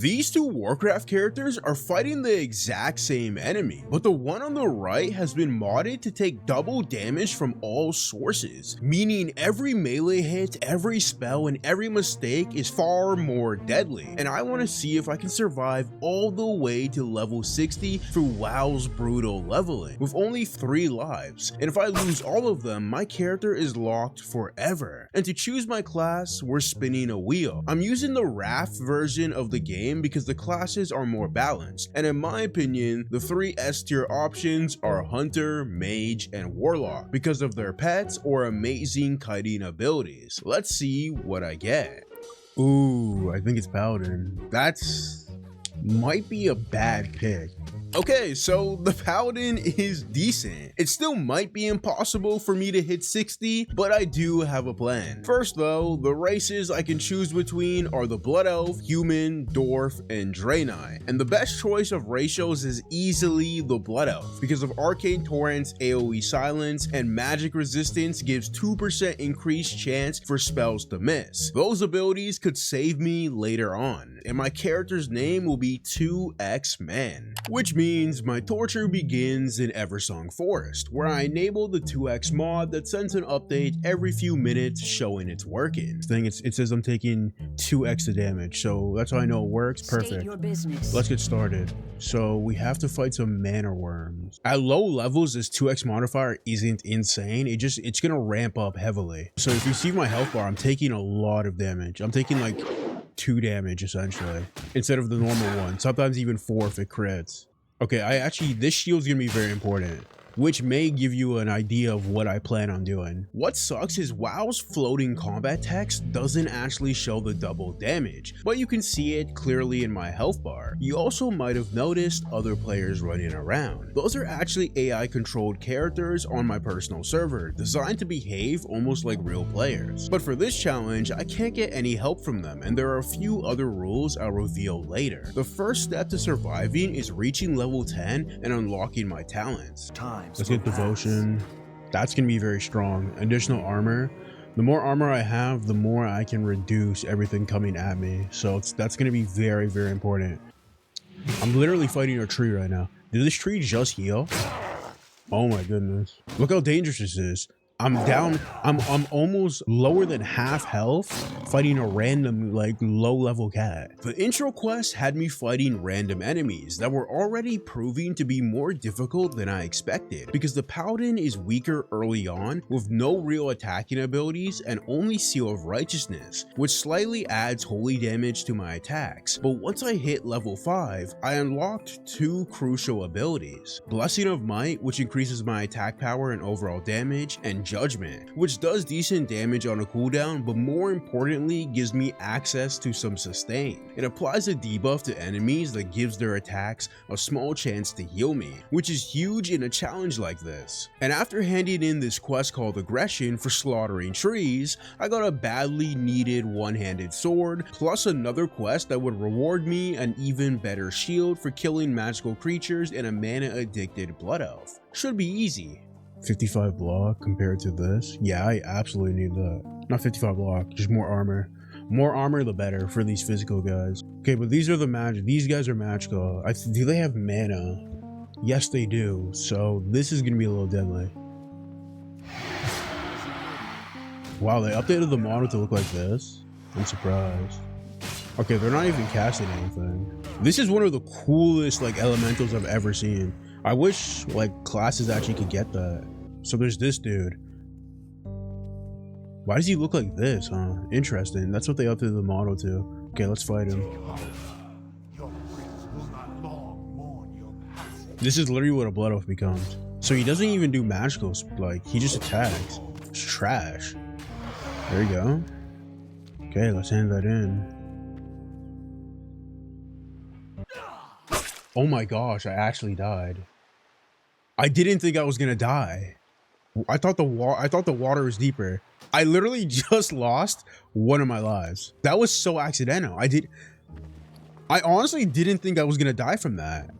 These two Warcraft characters are fighting the exact same enemy, but the one on the right has been modded to take double damage from all sources, meaning every melee hit, every spell, and every mistake is far more deadly. And I want to see if I can survive all the way to level 60 through WoW's brutal leveling, with only 3 lives. And if I lose all of them, my character is locked forever. And to choose my class, we're spinning a wheel. I'm using the Wrath version of the game because the classes are more balanced, and in my opinion, the 3 S tier options are Hunter, Mage, and Warlock because of their pets or amazing kiting abilities. Let's see what I get. Ooh, I think it's Paladin. That's might be a bad pick. Okay, so the Paladin is decent. It still might be impossible for me to hit 60, but I do have a plan. First though, the races I can choose between are the Blood Elf, Human, Dwarf, and Draenei. And the best choice of ratios is easily the Blood Elf because of Arcane Torrent's AoE silence and magic resistance gives 2% increased chance for spells to miss. Those abilities could save me later on, and my character's name will be 2X-Man, which means my torture begins in Eversong Forest, where I enable the 2x mod that sends an update every few minutes showing it's working. It says I'm taking 2x the damage, so that's how I know it works. Perfect. Let's get started. So we have to fight some mana worms. At low levels, this 2x modifier isn't insane. It's gonna ramp up heavily. So if you see my health bar, I'm taking a lot of damage. I'm taking like 2 damage essentially, instead of the normal 1. Sometimes even 4 if it crits. Okay, this shield's gonna be very important, which may give you an idea of what I plan on doing. What sucks is WoW's floating combat text doesn't actually show the double damage, but you can see it clearly in my health bar. You also might have noticed other players running around. Those are actually AI controlled characters on my personal server, designed to behave almost like real players. But for this challenge, I can't get any help from them, and there are a few other rules I'll reveal later. The first step to surviving is reaching level 10 and unlocking my talents. Let's get devotion. That's gonna be very strong. Additional armor. The more armor I have, the more I can reduce everything coming at me. So that's gonna be very, very important. I'm literally fighting a tree right now. Did this tree just heal? Oh my goodness. Look how dangerous this is. I'm down, I'm almost lower than half health fighting a random like low level cat. The intro quest had me fighting random enemies that were already proving to be more difficult than I expected because the Paladin is weaker early on with no real attacking abilities and only Seal of Righteousness, which slightly adds holy damage to my attacks. But once I hit level 5, I unlocked 2 crucial abilities. Blessing of Might, which increases my attack power and overall damage, and Judgment, which does decent damage on a cooldown, but more importantly gives me access to some sustain. It applies a debuff to enemies that gives their attacks a small chance to heal me, which is huge in a challenge like this. And after handing in this quest called Aggression for slaughtering trees, I got a badly needed one-handed sword, plus another quest that would reward me an even better shield for killing magical creatures and a mana-addicted blood elf. Should be easy. 55 block compared to this. Yeah, I absolutely need that. Not 55 block, just more armor. More armor the better for these physical guys. Okay, but these are the magic. These guys are magical. Do they have mana? Yes, they do. So this is gonna be a little deadly. Wow, they updated the model to look like this. I'm surprised. Okay, they're not even casting anything. This is one of the coolest like elementals I've ever seen. I wish like classes actually could get that. So there's this dude. Why does he look like this, huh? Interesting. That's what they updated the model to. Okay, let's fight him. This is literally what a blood elf becomes. So he doesn't even do magical, like he just attacks. It's trash. There you go. Okay, let's hand that in. Oh my gosh, I actually died. I didn't think I was gonna die. I thought the water was deeper. I literally just lost one of my lives. That was so accidental. I honestly didn't think I was gonna die from that.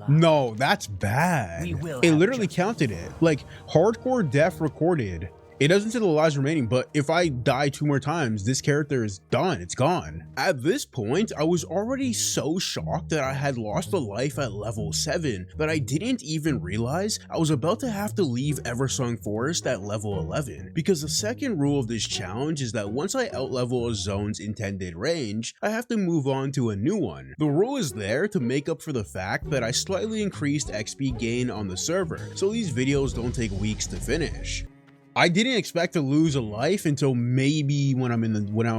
No, that's bad. It literally counted it. Like hardcore death recorded. It doesn't say the lives remaining, but if I die 2 more times, this character is done. It's gone. At this point, I was already so shocked that I had lost a life at level 7 that I didn't even realize I was about to have to leave Eversong Forest at level 11. Because the second rule of this challenge is that once I outlevel a zone's intended range, I have to move on to a new one. The rule is there to make up for the fact that I slightly increased XP gain on the server, so these videos don't take weeks to finish. I didn't expect to lose a life until maybe when I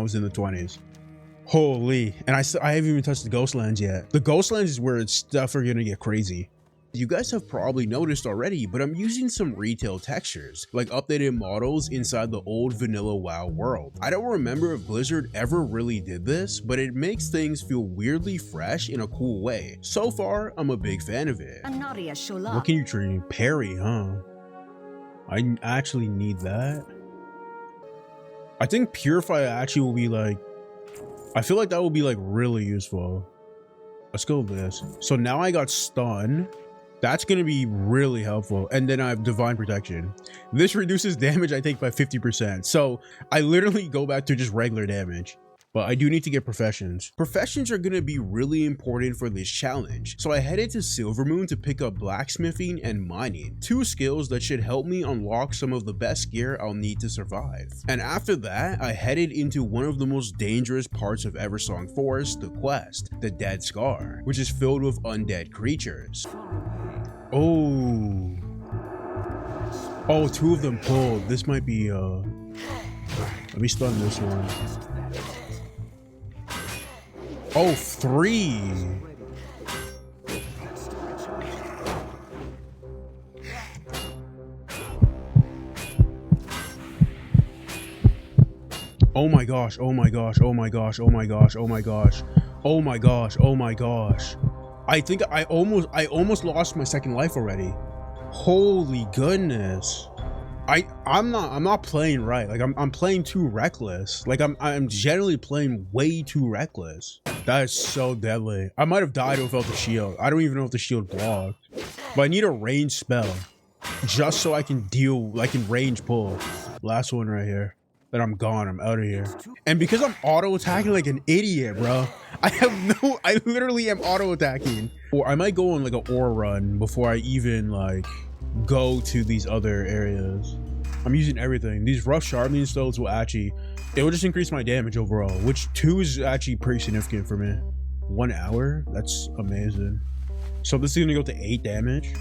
was in the 20s. Holy, and I haven't even touched the Ghostlands yet. The Ghostlands is where stuff are gonna get crazy. You guys have probably noticed already, but I'm using some retail textures, like updated models inside the old vanilla WoW world. I don't remember if Blizzard ever really did this, but it makes things feel weirdly fresh in a cool way. So far, I'm a big fan of it. What can you train? Parry, huh? I actually need that. I think Purify actually will be like, I feel like that will be like really useful. Let's go with this. So now I got stun. That's going to be really helpful. And then I have divine protection. This reduces damage I take by 50%. So I literally go back to just regular damage. But I do need to get professions. Professions are going to be really important for this challenge. So I headed to Silvermoon to pick up blacksmithing and mining, 2 skills that should help me unlock some of the best gear I'll need to survive. And after that, I headed into one of the most dangerous parts of Eversong Forest, the quest, the Dead Scar, which is filled with undead creatures. Oh, 2 of them pulled. This might be, let me stun this one. Oh, 3. Oh my gosh, oh my gosh, oh my gosh, oh my gosh, oh my gosh, oh my gosh, oh my gosh. I think I almost lost my second life already. Holy goodness. I'm not playing right. Like I'm playing too reckless. Like I'm generally playing way too reckless. That is so deadly. I might have died without the shield. I don't even know if the shield blocked. But I need a range spell just so I can range pull. Last one right here. Then I'm gone. I'm out of here. And because I'm auto attacking like an idiot, bro. I literally am auto attacking. Or I might go on like an ore run before I even like go to these other areas. I'm using everything. These rough sharpening stones will actually, it will just increase my damage overall, which 2 is actually pretty significant for me. 1 hour? That's amazing. So this is gonna go to 8 damage.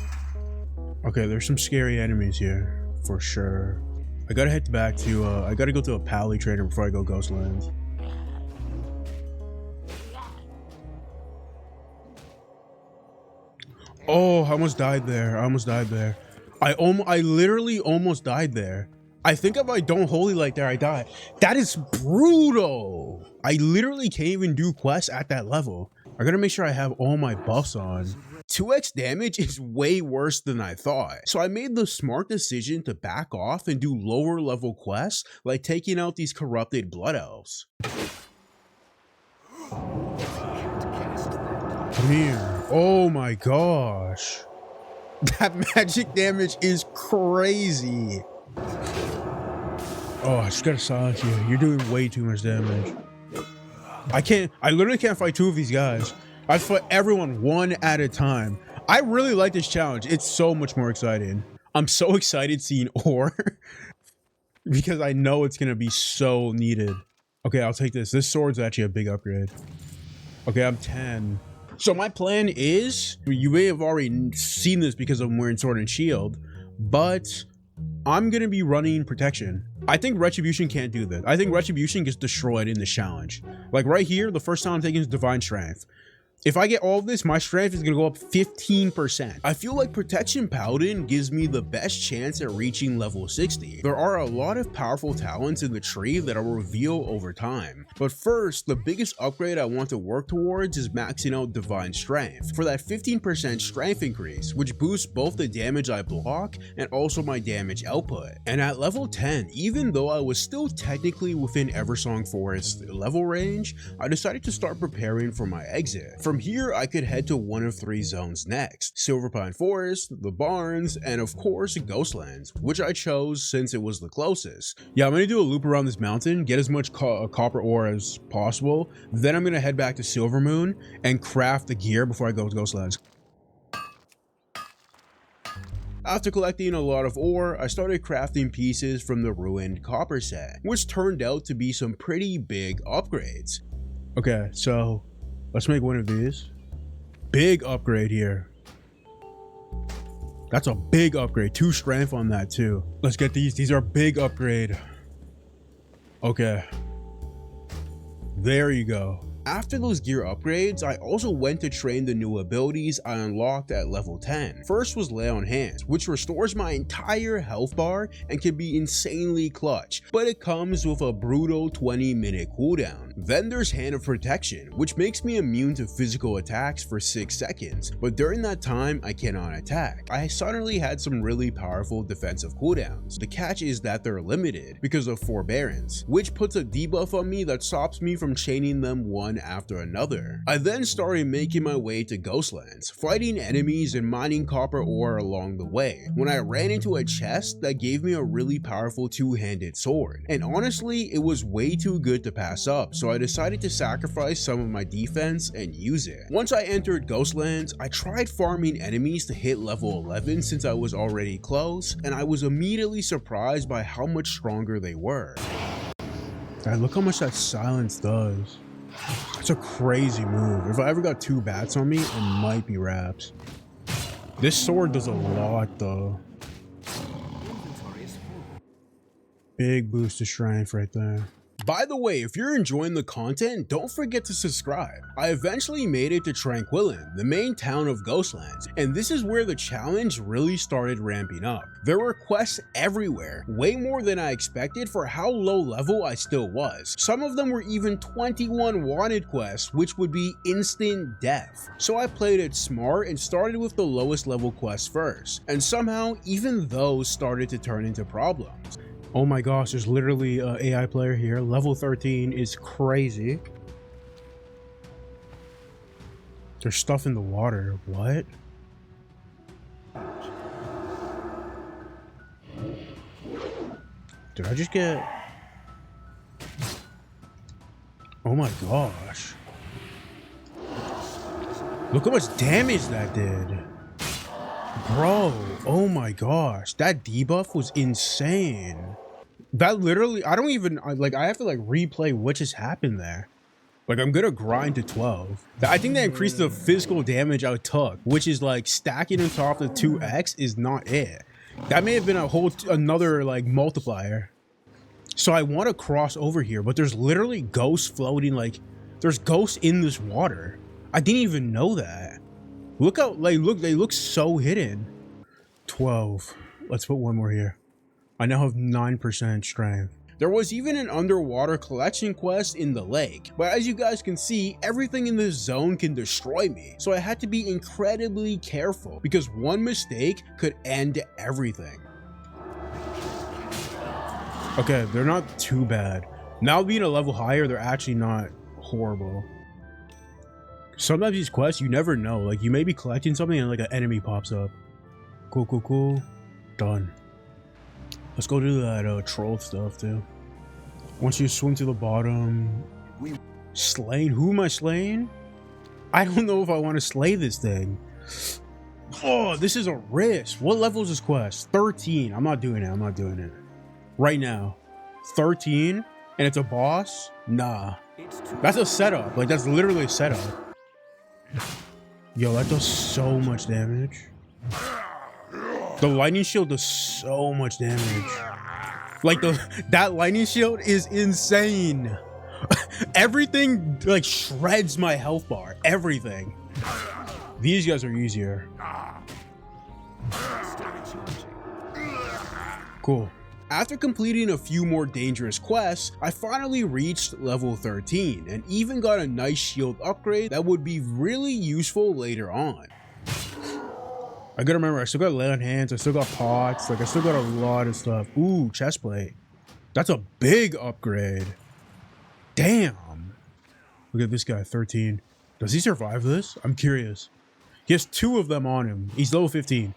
Okay, there's some scary enemies here for sure. I gotta head back to, I gotta go to a pally trainer before I go Ghostlands. Oh, I almost died there. I almost died there. I literally almost died there. I think if I don't holy light there, I die. That is brutal. I literally can't even do quests at that level. I gotta make sure I have all my buffs on. 2x damage is way worse than I thought. So I made the smart decision to back off and do lower level quests, like taking out these corrupted blood elves. Come here. Oh my gosh. That magic damage is crazy. Oh, I just gotta silence you. You're doing way too much damage. I literally can't fight 2 of these guys. I fight everyone one at a time. I really like this challenge. It's so much more exciting. I'm so excited seeing ore because I know it's gonna be so needed. Okay, I'll take this. This sword's actually a big upgrade. Okay, I'm 10. So my plan is, you may have already seen this because I'm wearing sword and shield, but I'm gonna be running protection. I think Retribution can't do this. I think Retribution gets destroyed in this challenge. Like right here, the first time I'm taking is Divine Strength. If I get all of this, my strength is going to go up 15%. I feel like Protection Paladin gives me the best chance at reaching level 60. There are a lot of powerful talents in the tree that I'll reveal over time. But first, the biggest upgrade I want to work towards is maxing out Divine Strength for that 15% strength increase, which boosts both the damage I block and also my damage output. And at level 10, even though I was still technically within Eversong Forest level range, I decided to start preparing for my exit. For From here, I could head to one of 3 zones next: Silverpine Forest, the Barns, and of course Ghostlands, which I chose since it was the closest. Yeah, I'm gonna do a loop around this mountain, get as much copper ore as possible, then I'm gonna head back to Silvermoon and craft the gear before I go to Ghostlands. After collecting a lot of ore, I started crafting pieces from the ruined copper set, which turned out to be some pretty big upgrades. Okay, so let's make one of these. Big upgrade here. That's a big upgrade. 2 strength on that too. Let's get these. These are big upgrade. Okay. There you go. After those gear upgrades, I also went to train the new abilities I unlocked at level 10. First was Lay on Hands, which restores my entire health bar and can be insanely clutch, but it comes with a brutal 20-minute cooldown. Then there's Hand of Protection, which makes me immune to physical attacks for 6 seconds, but during that time I cannot attack. I suddenly had some really powerful defensive cooldowns. The catch is that they're limited because of Forbearance, which puts a debuff on me that stops me from chaining them one after another. I then started making my way to Ghostlands, fighting enemies and mining copper ore along the way, when I ran into a chest that gave me a really powerful 2-handed sword, and honestly it was way too good to pass up, so I decided to sacrifice some of my defense and use it. Once I entered Ghostlands, I tried farming enemies to hit level 11 since I was already close, and I was immediately surprised by how much stronger they were. God, look how much that silence does. It's a crazy move. If I ever got 2 bats on me, it might be wraps. This sword does a lot though. Big boost to strength right there. By the way, if you're enjoying the content, don't forget to subscribe. I eventually made it to Tranquillin, the main town of Ghostlands, and this is where the challenge really started ramping up. There were quests everywhere, way more than I expected for how low level I still was. Some of them were even 21 wanted quests, which would be instant death. So I played it smart and started with the lowest level quests first, and somehow even those started to turn into problems. Oh my gosh, there's literally an AI player here. Level 13 is crazy. There's stuff in the water. What? Did I just get... Oh my gosh. Look how much damage that did. Bro, oh my gosh. That debuff was insane. That literally, I don't even, I have to replay what just happened there. I'm gonna grind to 12. I think that increased the physical damage I took, which is stacking on top of the 2x is not it. That may have been another multiplier. So I want to cross over here, but there's literally ghosts floating, there's ghosts in this water. I didn't even know that. Look how, look, they look so hidden. 12. Let's put one more here. I now have 9% strength. There was even an underwater collection quest in the lake, but as you guys can see, everything in this zone can destroy me, so I had to be incredibly careful because one mistake could end everything. Okay, they're not too bad. Now being a level higher, they're actually not horrible. Sometimes these quests, you never know, you may be collecting something and an enemy pops up. Cool, cool, cool. Done. Let's go do that troll stuff too. Once you swim to the bottom. Slaying? Who am I slaying? I don't know if I want to slay this thing. Oh, this is a risk. What level is this quest? 13. I'm not doing it. I'm not doing it. Right now. 13? And it's a boss? Nah. That's a setup. That's literally a setup. Yo, that does so much damage. The lightning shield does so much damage. That lightning shield is insane. Everything shreds my health bar. Everything. These guys are easier. Cool. After completing a few more dangerous quests, I finally reached level 13 and even got a nice shield upgrade that would be really useful later on. I gotta remember, I still got Lay on Hands, I still got pots, I still got a lot of stuff. Ooh, chestplate. That's a big upgrade. Damn. Look at this guy, 13. Does he survive this? I'm curious. He has 2 of them on him. He's level 15.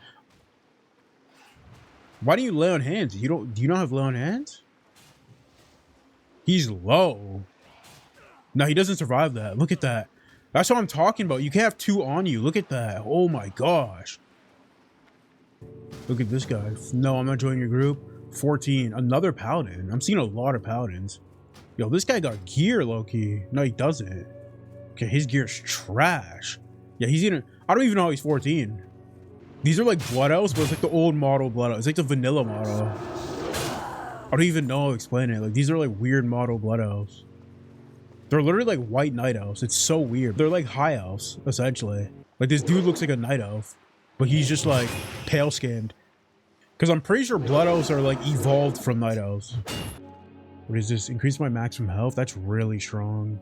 Why do you lay on hands? Do you not have lay on hands? He's low. No, he doesn't survive that. Look at that. That's what I'm talking about. You can't have 2 on you. Look at that. Oh my gosh. Look at this guy. No, I'm not joining your group. 14. Another paladin. I'm seeing a lot of paladins. Yo, this guy got gear, low-key. No, he doesn't. Okay, his gear's trash. Yeah, he's even... I don't even know how he's 14. These are like blood elves, but it's like the old model blood elves. It's like the vanilla model. I don't even know how to explain it. Like, these are like weird model blood elves. They're literally like white night elves. It's so weird. They're like high elves, essentially. Like, this dude looks like a night elf, but he's just like pale skinned. Because I'm pretty sure blood elves are like evolved from night elves. What is this? Increase my maximum health? That's really strong.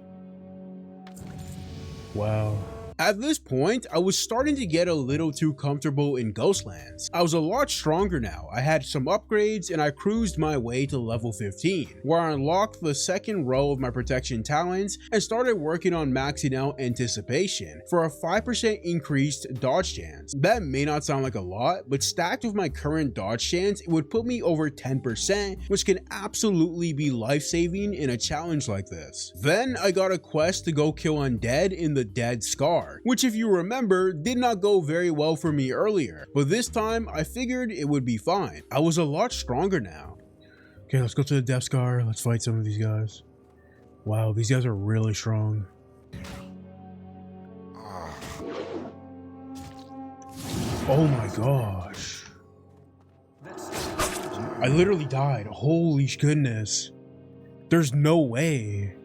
Wow. At this point, I was starting to get a little too comfortable in Ghostlands. I was a lot stronger now. I had some upgrades and I cruised my way to level 15, where I unlocked the second row of my protection talents and started working on maxing out anticipation for a 5% increased dodge chance. That may not sound like a lot, but stacked with my current dodge chance, it would put me over 10%, which can absolutely be life-saving in a challenge like this. Then I got a quest to go kill undead in the Dead Scar, which, if you remember, did not go very well for me earlier, but this time I figured it would be fine. I was a lot stronger now. Okay, let's go to the Death Scar. Let's fight some of these guys. Wow, these guys are really strong. Oh my gosh. I literally died. Holy goodness. There's no way.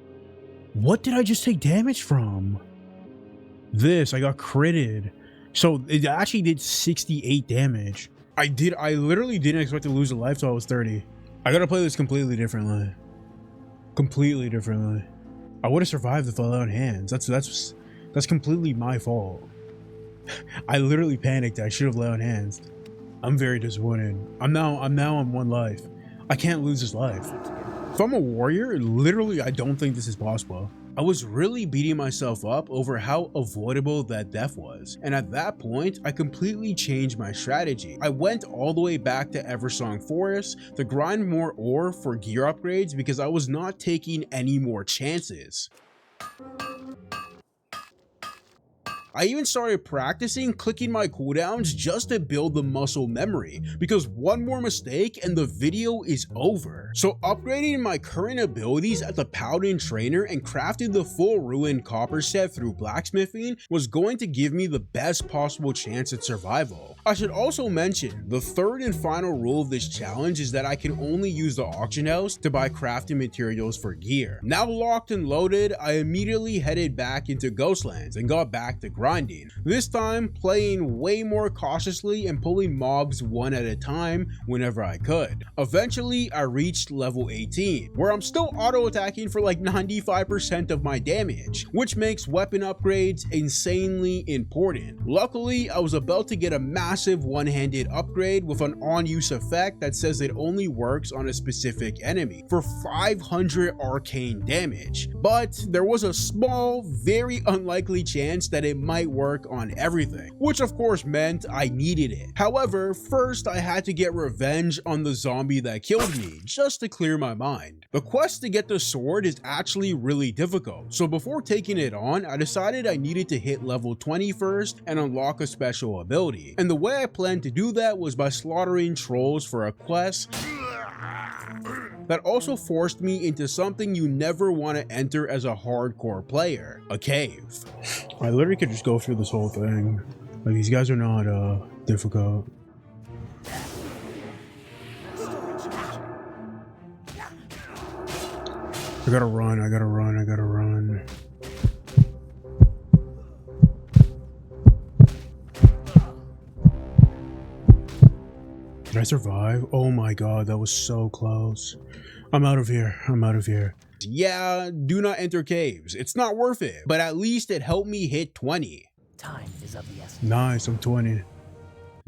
What did I just take damage from? This, I got critted. So it actually did 68 damage. I literally didn't expect to lose a life till I was 30. I gotta play this completely differently. Completely differently. I would have survived if I lay on hands. That's completely my fault. I literally panicked. I should have lay on hands. I'm very disappointed. I'm now on 1 life. I can't lose this life. If I'm a warrior, literally I don't think this is possible. I was really beating myself up over how avoidable that death was, and at that point, I completely changed my strategy. I went all the way back to Eversong Forest to grind more ore for gear upgrades because I was not taking any more chances. I even started practicing clicking my cooldowns just to build the muscle memory, because one more mistake and the video is over. So upgrading my current abilities at the Paladin Trainer and crafting the full Ruined Copper set through blacksmithing was going to give me the best possible chance at survival. I should also mention, the third and final rule of this challenge is that I can only use the auction house to buy crafting materials for gear. Now locked and loaded, I immediately headed back into Ghostlands and got back to grinding. This time, playing way more cautiously and pulling mobs one at a time whenever I could. Eventually, I reached level 18, where I'm still auto-attacking for like 95% of my damage, which makes weapon upgrades insanely important. Luckily, I was about to get a massive one-handed upgrade with an on-use effect that says it only works on a specific enemy for 500 arcane damage, but there was a small, very unlikely chance that it might work on everything, which of course meant I needed it. However, first I had to get revenge on the zombie that killed me, just to clear my mind. The quest to get the sword is actually really difficult, so before taking it on, I decided I needed to hit level 20 first and unlock a special ability, and the way I planned to do that was by slaughtering trolls for a quest that also forced me into something you never want to enter as a hardcore player: a cave. I literally could just go through this whole thing. Like, these guys are not difficult. I gotta run, I gotta run, I gotta run. Did I survive? Oh my god, that was so close. I'm out of here. I'm out of here. Yeah, do not enter caves. It's not worth it, but at least it helped me hit 20. Time is of the essence. Nice, I'm 20.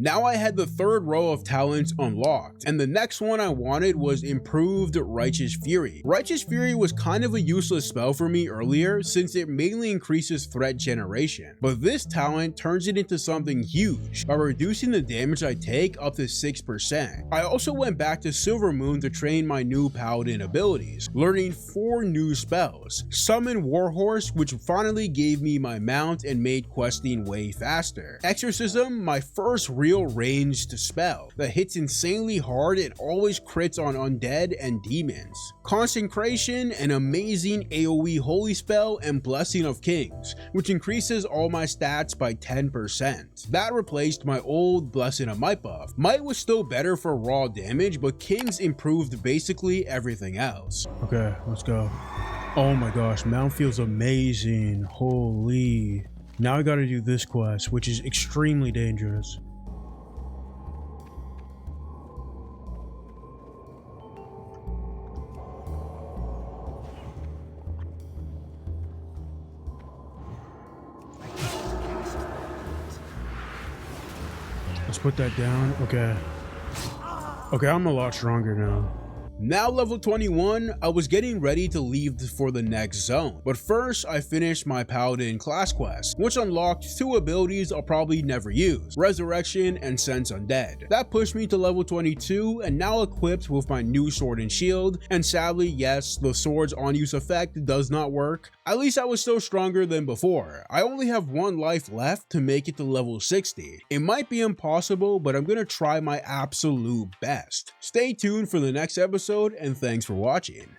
Now I had the third row of talents unlocked, and the next one I wanted was improved Righteous Fury. Righteous Fury was kind of a useless spell for me earlier since it mainly increases threat generation, but this talent turns it into something huge by reducing the damage I take up to 6%. I also went back to Silver Moon to train my new paladin abilities, learning 4 new spells. Summon Warhorse, which finally gave me my mount and made questing way faster. Exorcism, my first real ranged spell that hits insanely hard and always crits on undead and demons. Consecration, an amazing AoE holy spell, and Blessing of Kings, which increases all my stats by 10%. That replaced my old Blessing of Might buff. Might was still better for raw damage, but Kings improved basically everything else. Okay, let's go. Oh my gosh, mount feels amazing. Holy. Now I gotta do this quest, which is extremely dangerous. Let's put that down. Okay. Okay, I'm a lot stronger now. Now level 21, I was getting ready to leave for the next zone, but first I finished my Paladin class quest, which unlocked 2 abilities I'll probably never use, Resurrection and Sense Undead. That pushed me to level 22 and now equipped with my new sword and shield, and sadly yes, the sword's on use effect does not work. At least I was still stronger than before. I only have 1 life left to make it to level 60. It might be impossible, but I'm gonna try my absolute best. Stay tuned for the next episode, and thanks for watching.